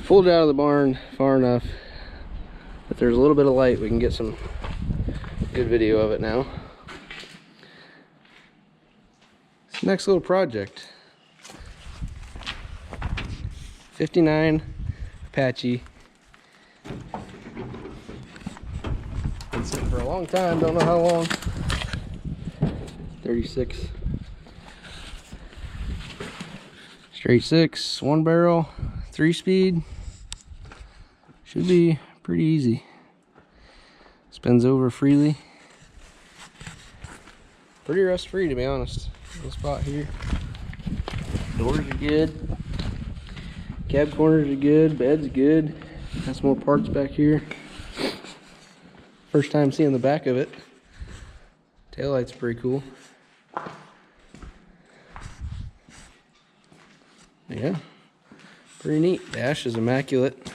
pulled it out of the barn far enough that there's a little bit of light. We can get some good video of it now. This next little project, 59 Apache. Been sitting for a long time, don't know how long. 36. Straight 6, 1 barrel, 3-speed. Should be pretty easy. Spins over freely. Pretty rust free, to be honest. Little spot here. Doors are good. Cab corners are good. Bed's good. Got some more parts back here. First time seeing the back of it. Taillight's pretty cool. Yeah, pretty neat. Dash is immaculate.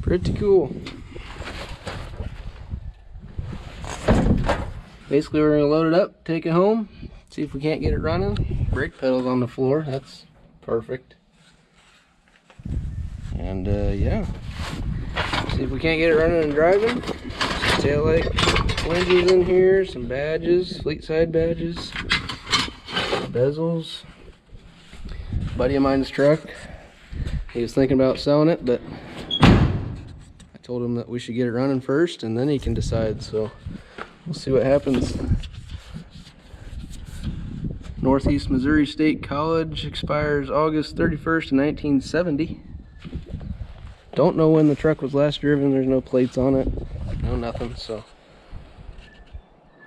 Pretty cool. Basically, we're gonna load it up, take it home, see if we can't get it running. Brake pedals on the floor, that's perfect. And yeah, see if we can't get it running and driving. Taillight flanges in here, some badges, fleet side badges, bezels. A buddy of mine's truck, he was thinking about selling it, but I told him that we should get it running first and then he can decide, so we'll see what happens. Northeast Missouri State College expires August 31st, 1970. Don't know when the truck was last driven. There's no plates on it, no nothing, so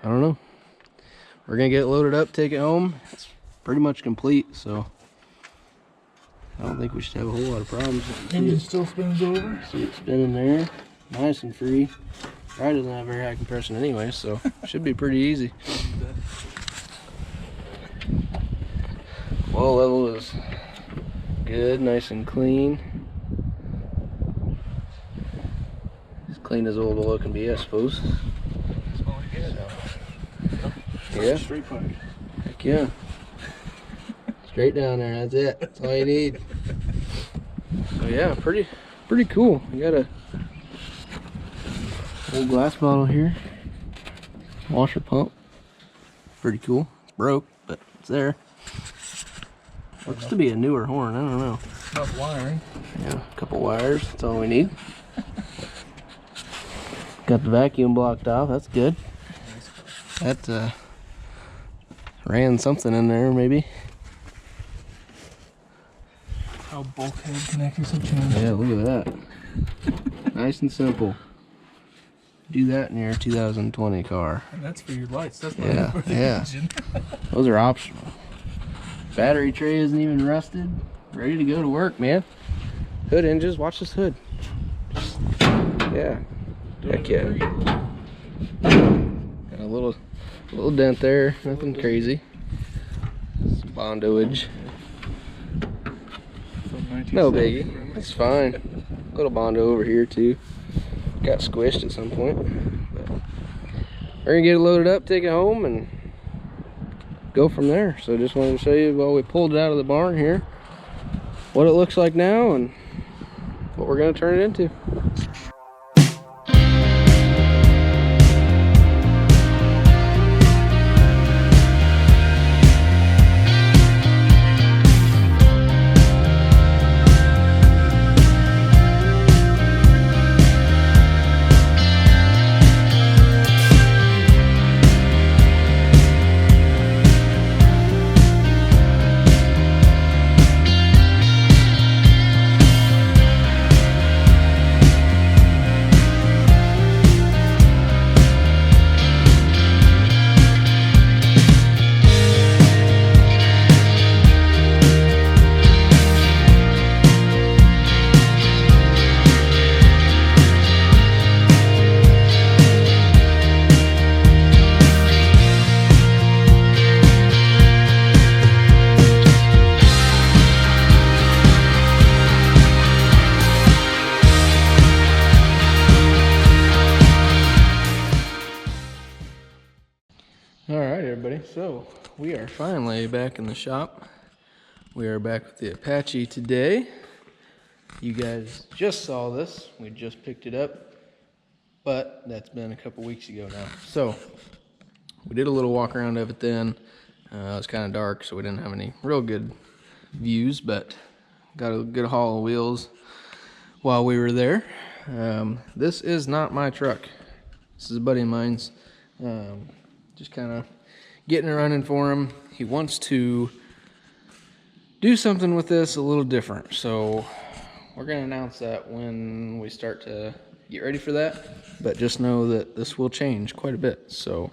I don't know. We're gonna get it loaded up, take it home. It's pretty much complete, so I don't think we should have a whole lot of problems. Engine still spins over. See it spinning there, nice and free. Probably doesn't have very high compression anyway, so should be pretty easy. Oil level is good, nice and clean. As clean as old oil can be, I suppose. Yeah. Straight pipe. Heck yeah. Straight down there, that's it. That's all you need. So yeah, pretty cool. We got a old glass bottle here. Washer pump. Pretty cool. It's broke, but it's there. Looks to be a newer horn, I don't know. Enough wiring. Yeah, a couple wires, that's all we need. Got the vacuum blocked off, that's good. That ran something in there, maybe. How bulkhead connectors have changed. Yeah, look at that. Nice and simple. Do that in your 2020 car. And that's for your lights, that's not Yeah, for the yeah. engine. Those are optional. Battery tray isn't even rusted. Ready to go to work, man. Hood hinges, watch this hood. Yeah. Heck yeah. Got a little dent there, nothing crazy. Some bondoage. No biggie, it's fine. Little bondo over here too. Got squished at some point. But we're gonna get it loaded up, take it home, and go from there. So just wanted to show you while we pulled it out of the barn here what it looks like now and what we're going to turn it into. All right, everybody. So we are finally back in the shop. We are back with the Apache today. You guys just saw this. We just picked it up, but that's been a couple weeks ago now. So we did a little walk around of it then. It was kind of dark, so we didn't have any real good views, but got a good haul of wheels while we were there. This is not my truck. This is a buddy of mine's. Just kind of getting it running for him. He wants to do something with this a little different, so we're going to announce that when we start to get ready for that. But just know that this will change quite a bit. So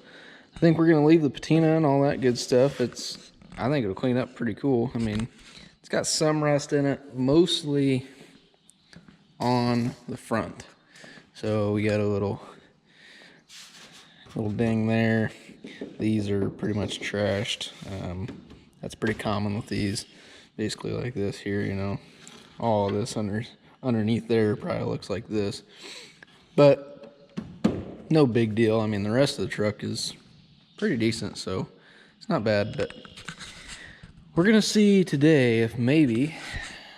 I think we're going to leave the patina and all that good stuff. I think it'll clean up pretty cool. I mean, it's got some rust in it, mostly on the front. So we got a little ding there. These are pretty much trashed. That's pretty common with these. Basically like this here, you know. All of this underneath there probably looks like this. But no big deal. I mean, the rest of the truck is pretty decent, so it's not bad. But we're gonna see today if maybe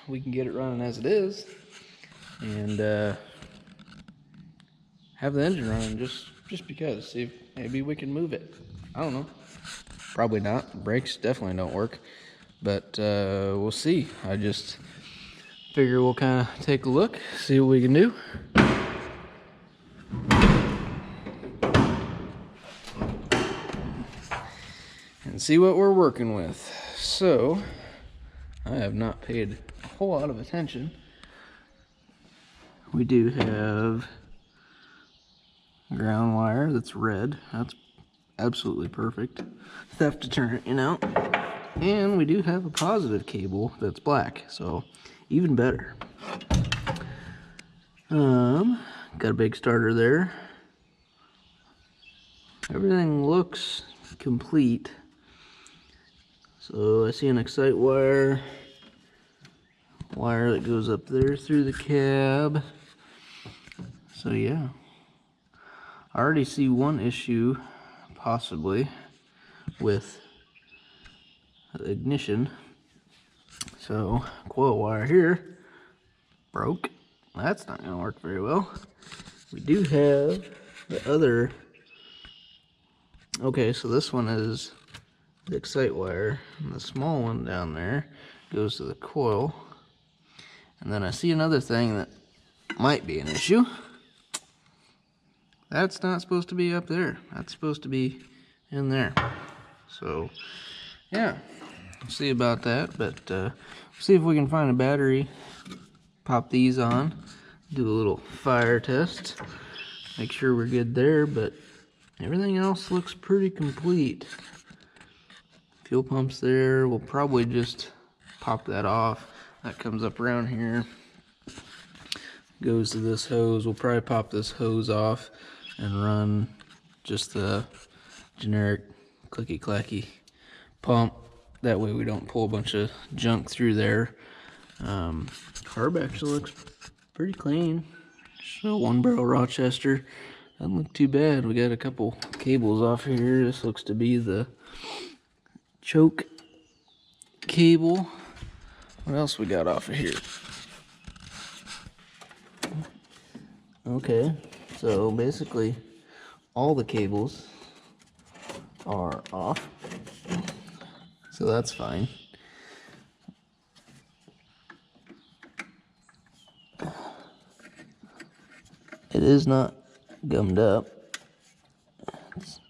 we can get it running as it is and have the engine running just because. See if maybe we can move it. I don't know. Probably not. Brakes definitely don't work. But we'll see. I just figure we'll kind of take a look, see what we can do. And see what we're working with. So, I have not paid a whole lot of attention. We do have ground wire that's red. That's absolutely perfect. Theft deterrent, you know. And we do have a positive cable that's black, so even better. Got a big starter there. Everything looks complete. So I see an excite wire that goes up there through the cab. So yeah. I already see one issue, possibly, with the ignition. So, coil wire here broke. That's not going to work very well. We do have the other. Okay, so this one is the excite wire, and the small one down there goes to the coil. And then I see another thing that might be an issue. That's not supposed to be up there. That's supposed to be in there. So, yeah, we'll see about that. But see if we can find a battery. Pop these on. Do a little fire test. Make sure we're good there. But everything else looks pretty complete. Fuel pump's there. We'll probably just pop that off. That comes up around here. Goes to this hose. We'll probably pop this hose off and run just the generic clicky clacky pump. That way we don't pull a bunch of junk through there. Carb actually looks pretty clean. So 1-barrel Rochester. Doesn't look too bad. We got a couple cables off here. This looks to be the choke cable. What else we got off of here? Okay. So basically, all the cables are off, so that's fine. It is not gummed up. It's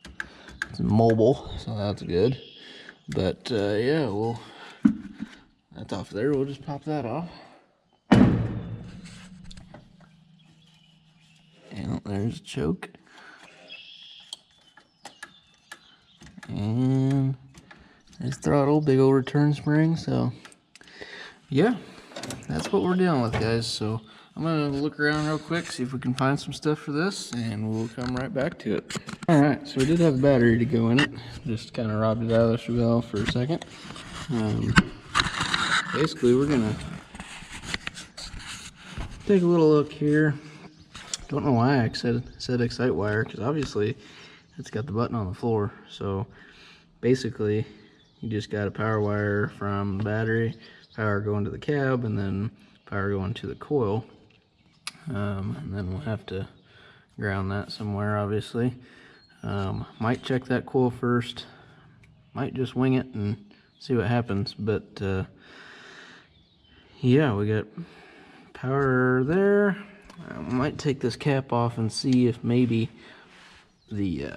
mobile, so that's good. But yeah, that's off there. We'll just pop that off. And there's a choke. And there's throttle, big old return spring. So yeah, that's what we're dealing with, guys. So I'm gonna look around real quick, see if we can find some stuff for this, and we'll come right back to it. All right, so we did have a battery to go in it. Just kind of robbed it out of the valve for a second. Basically, we're gonna take a little look here. Don't know why I said excite wire, because obviously it's got the button on the floor. So basically you just got a power wire from the battery, power going to the cab, and then power going to the coil. And then we'll have to ground that somewhere, obviously. Might check that coil first, might just wing it and see what happens. But yeah, we got power there. I might take this cap off and see if maybe the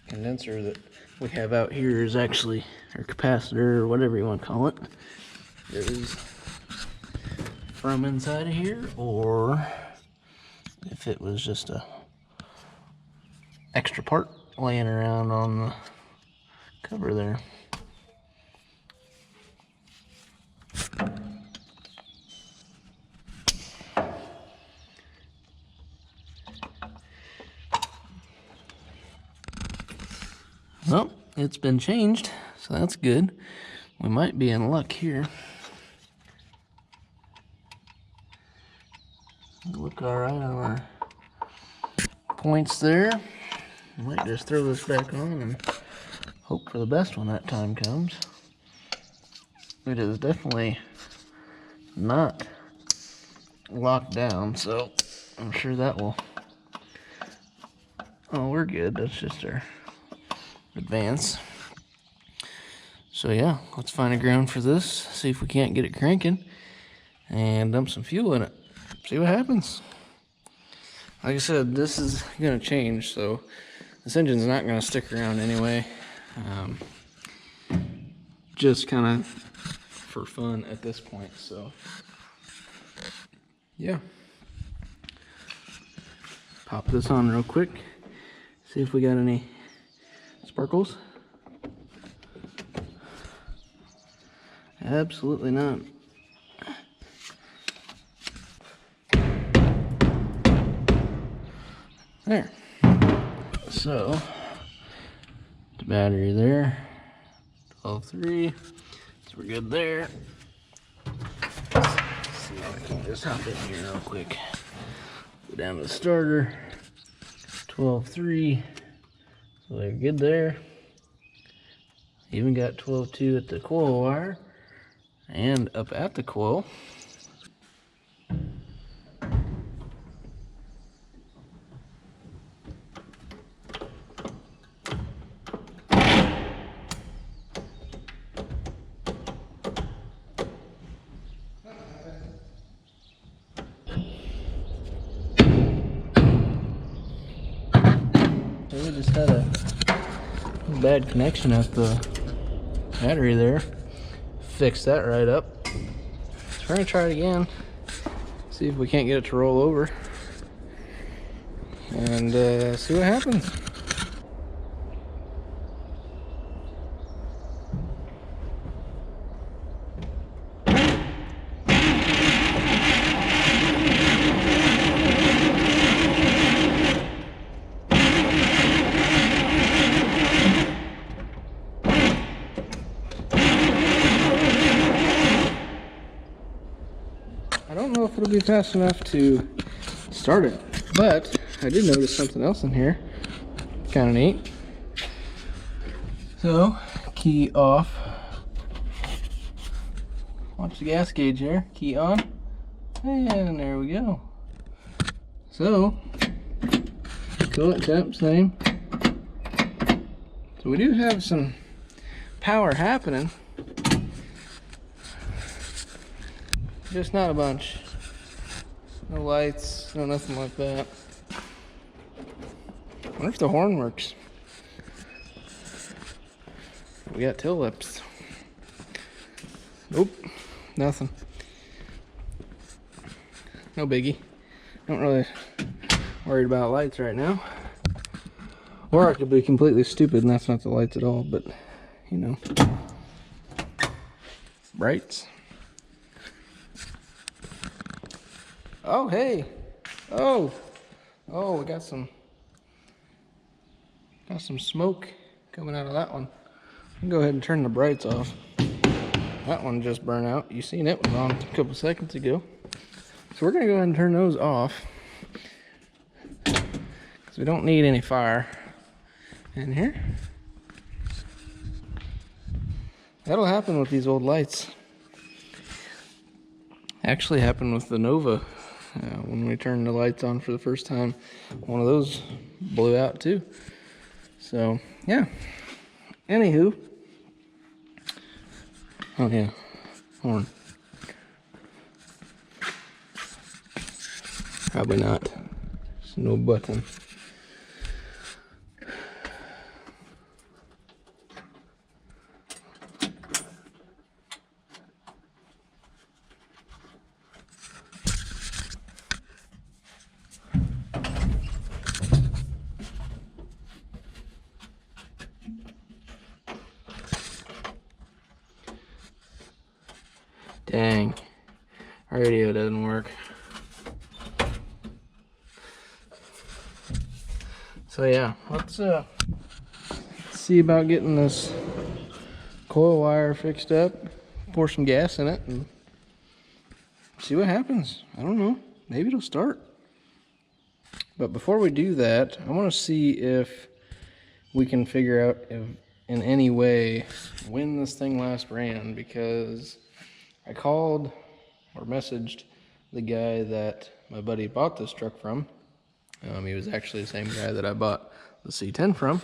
condenser that we have out here is actually, or capacitor, or whatever you want to call it, is from inside of here, or if it was just a extra part laying around on the cover there. Well, it's been changed, so that's good. We might be in luck here. Look all right on our points there. Might just throw this back on and hope for the best when that time comes. It is definitely not locked down, so I'm sure that will... Oh, we're good. That's just our advance. So yeah, let's find a ground for this, see if we can't get it cranking, and dump some fuel in it. See what happens. Like I said, this is gonna change, so this engine's not gonna stick around anyway. Just kind of for fun at this point, so yeah. Pop this on real quick, see if we got any sparkles. Absolutely not. There. So, the battery there, 12.3, so we're good there. Let's see if I can just hop in here real quick. Go down to the starter, 12.3, so they're good there. Even got 12.2 at the coil wire, and up at the coil. So we just had a bad connection at the battery there. Fix that right up. So we're gonna try it again. See if we can't get it to roll over. And see what happens. I don't know if it'll be fast enough to start it, but I did notice something else in here. Kind of neat. So, key off. Watch the gas gauge here. Key on. And there we go. So, coolant temp, same. So we do have some power happening. Just not a bunch. No lights, no nothing like that. I wonder if the horn works. We got tail lips. Nope, nothing. No biggie. Don't really worried about lights right now. Or I could be completely stupid and that's not the lights at all, but you know. Brights. Oh, hey. Oh, we got some smoke coming out of that one. I can go ahead and turn the brights off. That one just burned out. You seen it was on a couple seconds ago. So we're gonna go ahead and turn those off because we don't need any fire. in here. That'll happen with these old lights. Actually happened with the Nova. When we turned the lights on for the first time, one of those blew out too. So, yeah. Anywho. Oh yeah, horn. Probably not. There's no button. Dang, radio doesn't work. So yeah, let's see about getting this coil wire fixed up, pour some gas in it, and see what happens. I don't know, maybe it'll start. But before we do that, I want to see if we can figure out if in any way when this thing last ran, because I called or messaged the guy that my buddy bought this truck from. He was actually the same guy that I bought the C10 from.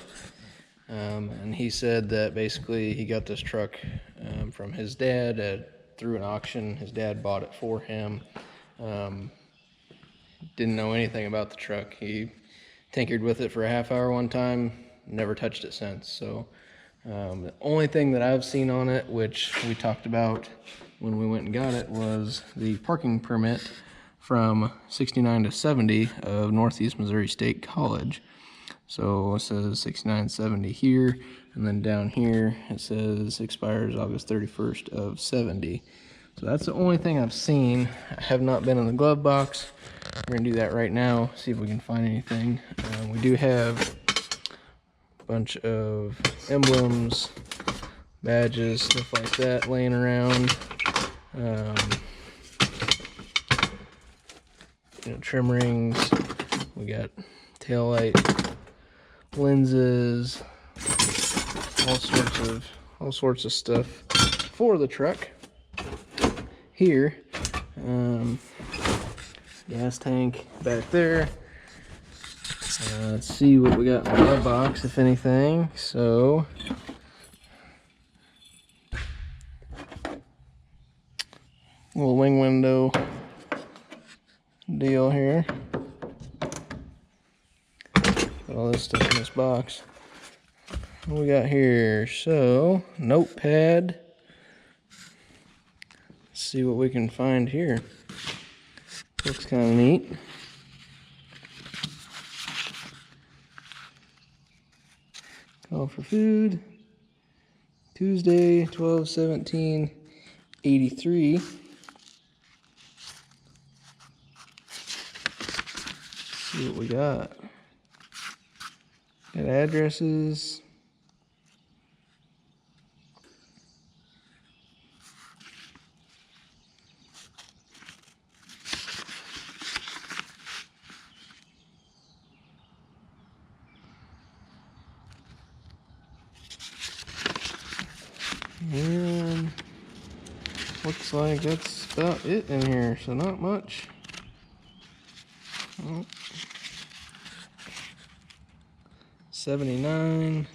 And he said that basically he got this truck from his dad through an auction. His dad bought it for him. Didn't know anything about the truck. He tinkered with it for a half hour one time, never touched it since. So the only thing that I've seen on it, which we talked about when we went and got it, was the parking permit from 69 to 70 of Northeast Missouri State College. So it says 6970 here, and then down here it says expires August 31st of 70. So that's the only thing I've seen. I have not been in the glove box. We're gonna do that right now, see if we can find anything. We do have a bunch of emblems, badges, stuff like that laying around. Trim rings. We got tail light lenses, all sorts of stuff for the truck. Here, gas tank back there. Let's see what we got in the glove box, if anything. So, little wing window deal here. Got all this stuff in this box. What we got here? So, notepad. Let's see what we can find here. Looks kind of neat. Call for food. Tuesday, 12/17/83. See what we got. Got addresses. And looks like that's about it in here, so not much. Oh. 79.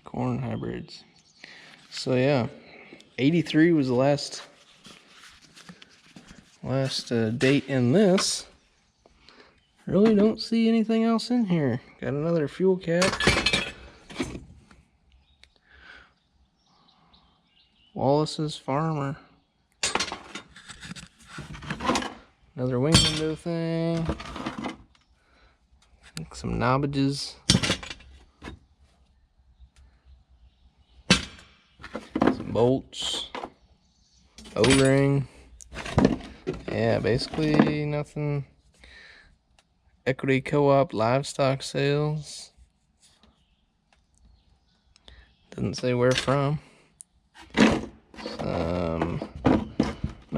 Corn hybrids. So yeah, 83 was the last date in this. Really don't see anything else in here. Got another fuel cap. Wallace's Farmer. Another wing window thing. Some knobbages. Some bolts. O-ring. Yeah, basically nothing. Equity Co-op livestock sales. Doesn't say where from. Some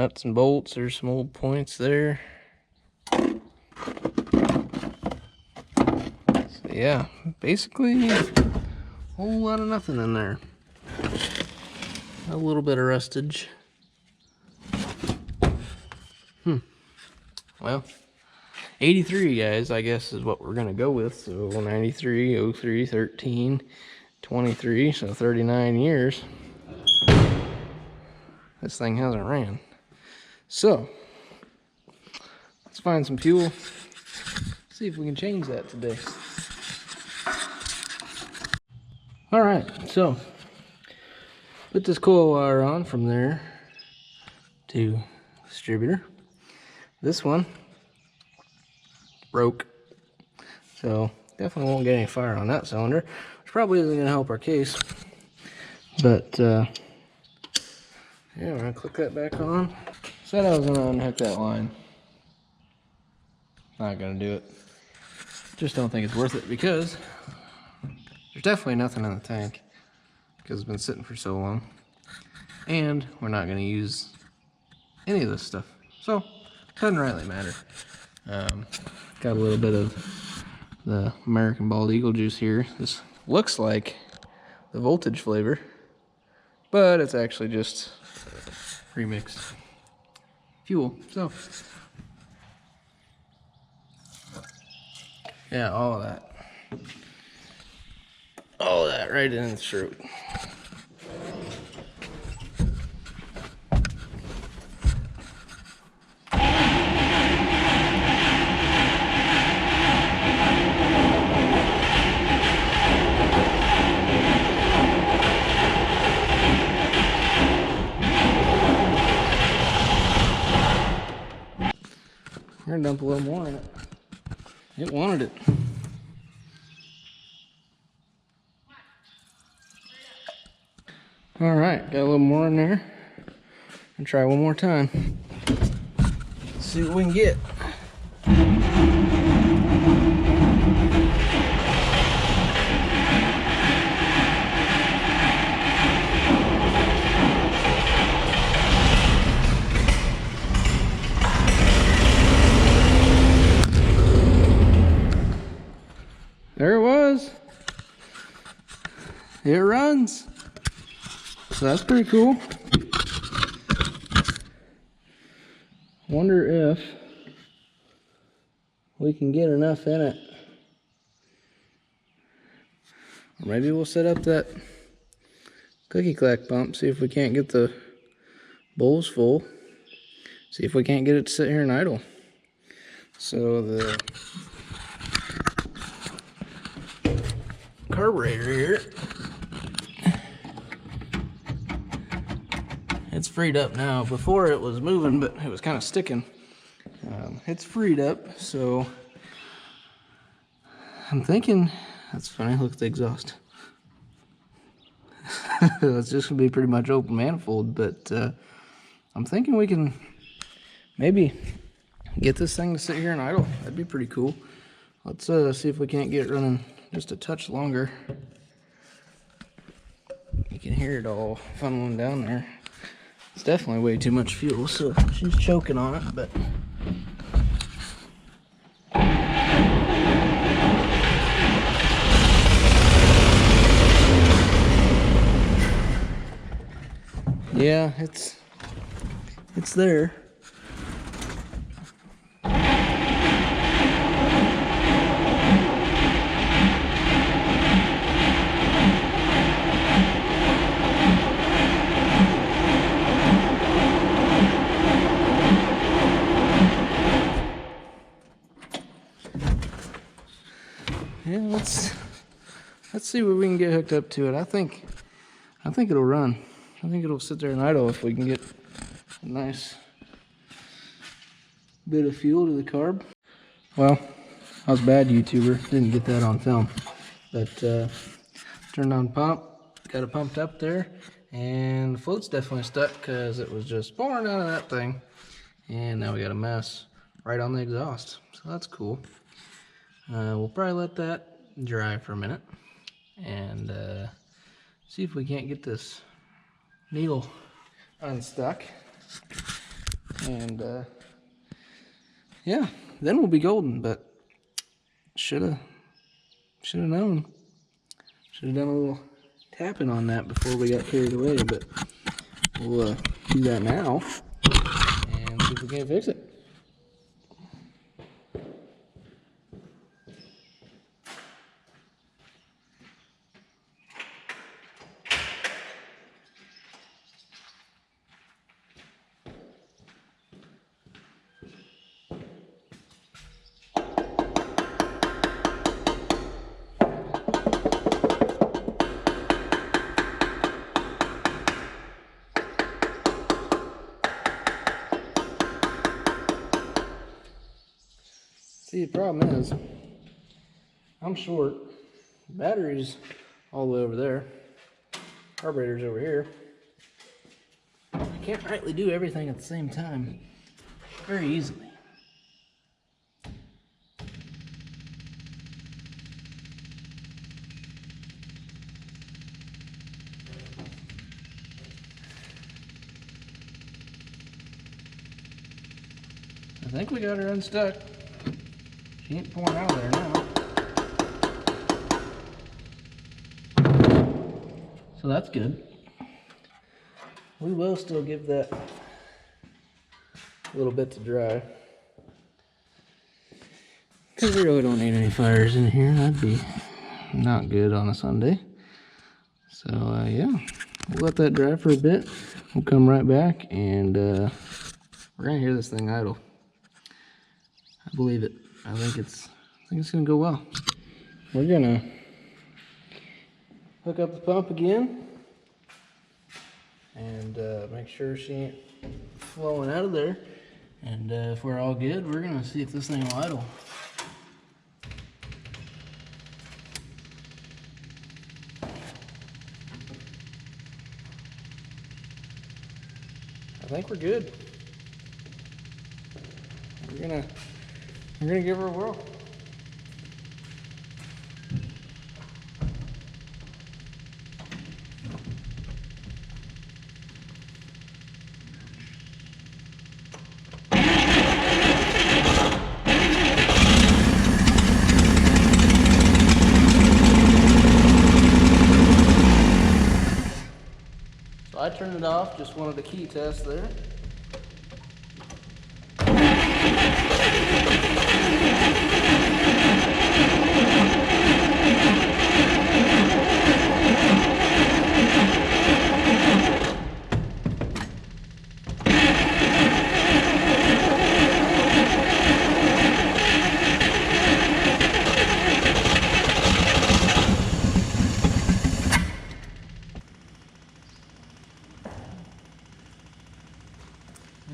nuts and bolts. There's some old points there. So yeah, basically a whole lot of nothing in there. A little bit of rustage. Well, 83 guys, I guess is what we're gonna go with. So 93, 03, 13, 23, so 39 years. This thing hasn't ran. So let's find some fuel. See if we can change that today. All right, so put this coil wire on from there to distributor. This one broke, so definitely won't get any fire on that cylinder, which probably isn't going to help our case. But yeah, we're going to click that back on. Said I was going to unhook that line. Not going to do it. Just don't think it's worth it because there's definitely nothing in the tank because it's been sitting for so long, and we're not going to use any of this stuff, so doesn't really matter. Got a little bit of the American Bald Eagle juice here. This looks like the voltage flavor, but it's actually just remixed fuel. So yeah, all of that right in the throat. We're gonna dump a little more in it. It wanted it. All right, got a little more in there. And try one more time. See what we can get. There it was. It runs. So that's pretty cool. Wonder if we can get enough in it. Or maybe we'll set up that cookie clack pump, see if we can't get the bowls full. See if we can't get it to sit here and idle. So the carburetor here, it's freed up now. Before it was moving, but it was kind of sticking. It's freed up, so I'm thinking, that's funny, look at the exhaust. It's just gonna be pretty much open manifold, but I'm thinking we can maybe get this thing to sit here and idle. That'd be pretty cool. Let's see if we can't get it running just a touch longer. You can hear it all funneling down there. It's definitely way too much fuel, so she's choking on it, but yeah, it's there. Yeah, let's see what we can get hooked up to it. I think it'll run. I think it'll sit there and idle if we can get a nice bit of fuel to the carb. Well, I was a bad YouTuber, didn't get that on film. But turned on pump, got it pumped up there, and the float's definitely stuck because it was just pouring out of that thing. And now we got a mess right on the exhaust, so that's cool. We'll probably let that dry for a minute and see if we can't get this needle unstuck. And yeah, then we'll be golden. But should have known. Should have done a little tapping on that before we got carried away. But we'll do that now and see if we can't fix it. See, the problem is, I'm short. Battery's all the way over there. Carburetor's over here. I can't rightly do everything at the same time very easily. I think we got her unstuck. She ain't pouring out of there now. So that's good. We will still give that a little bit to dry. Because we really don't need any fires in here. That'd be not good on a Sunday. So yeah, we'll let that dry for a bit. We'll come right back and we're gonna hear this thing idle. I believe it. I think it's gonna go well. We're gonna hook up the pump again and make sure she ain't flowing out of there. And if we're all good, we're gonna see if this thing will idle. I think we're good. We're gonna give her a whirl. So I turned it off, just wanted a key test there.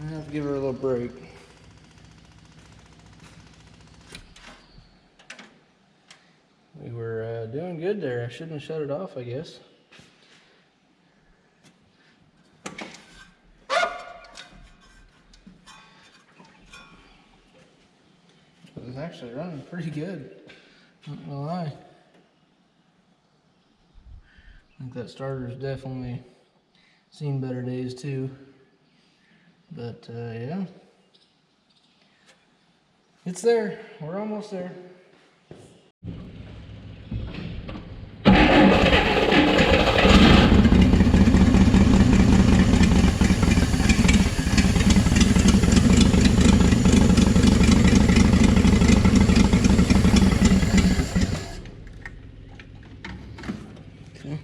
I have to give her a little break. We were doing good there. I shouldn't have shut it off, I guess. It was actually running pretty good. Not gonna lie. I think that starter's definitely seen better days too. But yeah, it's there. We're almost there. Okay.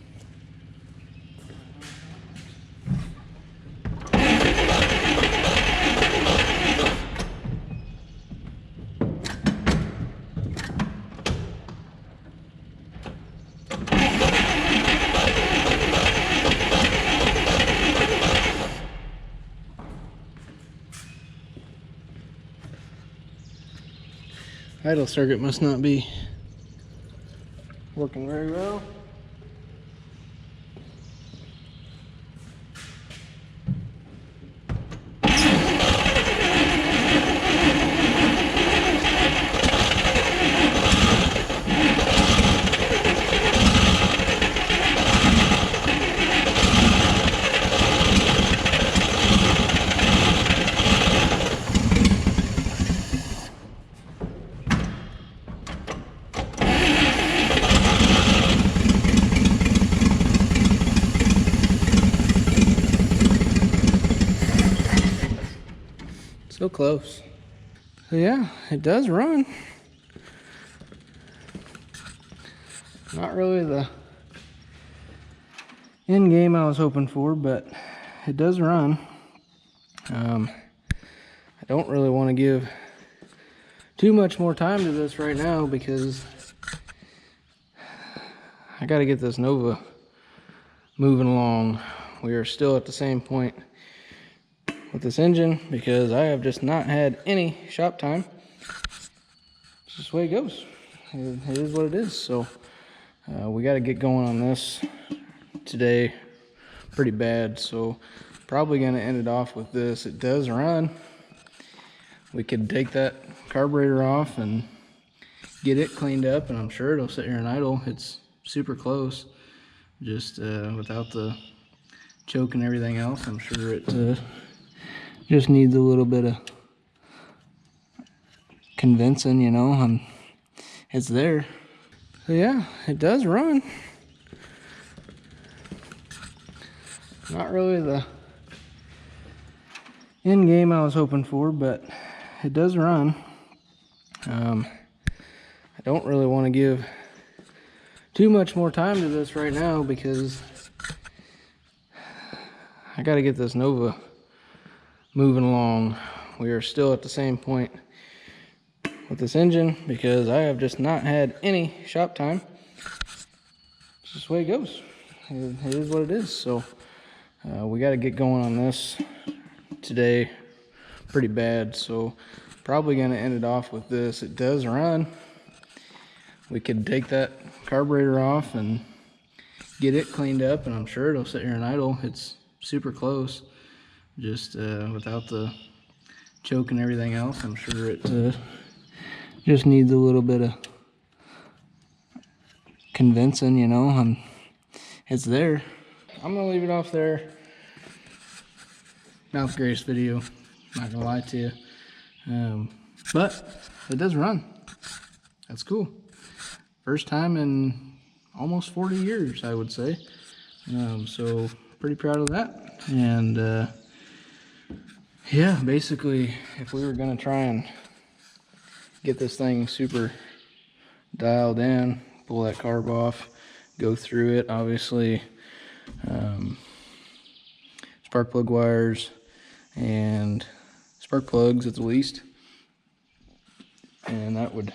Idle circuit must not be working very well. So close. So yeah, it does run. Not really the end game I was hoping for, but it does run. I don't really want to give too much more time to this right now because I got to get this Nova moving along. We are still at the same point with this engine because I have just not had any shop time. It's just the way it goes. It is what it is. So we got to get going on this today pretty bad. So probably going to end it off with this. It does run. We could take that carburetor off and get it cleaned up, and I'm sure it'll sit here and idle. It's super close, just without the choke and everything else. I'm sure it just needs a little bit of convincing, you know. It's there. So yeah, it does run. Not really the end game I was hoping for, but it does run. I don't really want to give too much more time to this right now because I got to get this Nova moving along. We are still at the same point with this engine because I have just not had any shop time. It's just the way it goes. It is what it is. So we got to get going on this today pretty bad. So probably going to end it off with this. It does run. We could take that carburetor off and get it cleaned up, and I'm sure it'll sit here and idle. It's super close, just without the choke and everything else. I'm sure it just needs a little bit of convincing, you know. It's there. I'm gonna leave it off there. Not the greatest video, not gonna lie to you, but it does run. That's cool. First time in almost 40 years, I would say. So pretty proud of that. And yeah, basically, if we were gonna try and get this thing super dialed in, pull that carb off, go through it, obviously, spark plug wires and spark plugs at the least, and that would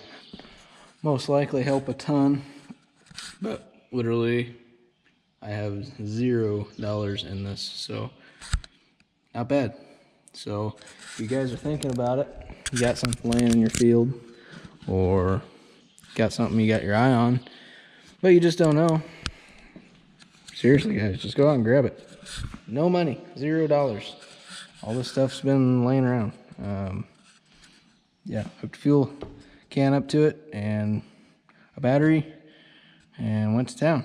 most likely help a ton. But literally I have $0 in this, so not bad. So if you guys are thinking about it, you got something laying in your field, or got something you got your eye on, but you just don't know, seriously guys, just go out and grab it. No money, $0. All this stuff's been laying around. Yeah, hooked a fuel can up to it and a battery and went to town.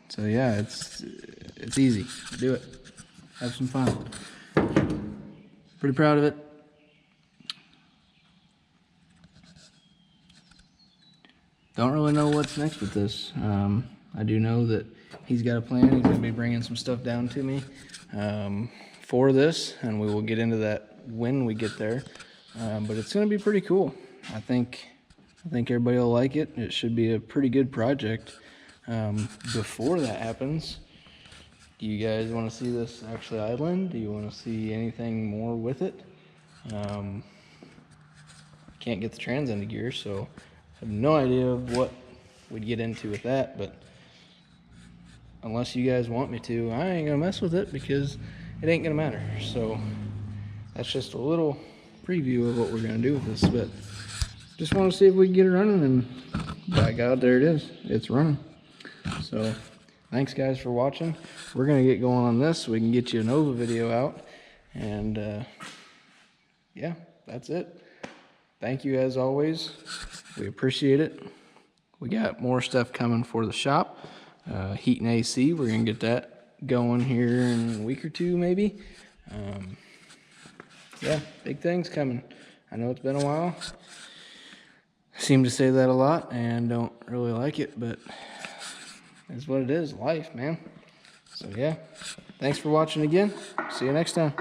So yeah, it's easy. Do it. Have some fun. Pretty proud of it. Don't really know what's next with this. I do know that he's got a plan. He's going to be bringing some stuff down to me for this, and we will get into that when we get there. But it's going to be pretty cool. I think everybody will like it. It should be a pretty good project. Before that happens, do you guys want to see this actually idling? Do you want to see anything more with it? Can't get the trans into gear, so I have no idea of what we'd get into with that, but unless you guys want me to, I ain't gonna mess with it because it ain't gonna matter. So that's just a little preview of what we're gonna do with this, but just want to see if we can get it running, and by God, there it is. It's running. So thanks guys for watching. We're gonna get going on this so we can get you a Nova video out, and yeah, that's it. Thank you as always. We appreciate it. We got more stuff coming for the shop. Heat and AC, we're gonna get that going here in a week or two maybe. Yeah, big things coming. I know it's been a while. I seem to say that a lot and don't really like it, but it's what it is, life, man. So yeah, thanks for watching again. See you next time.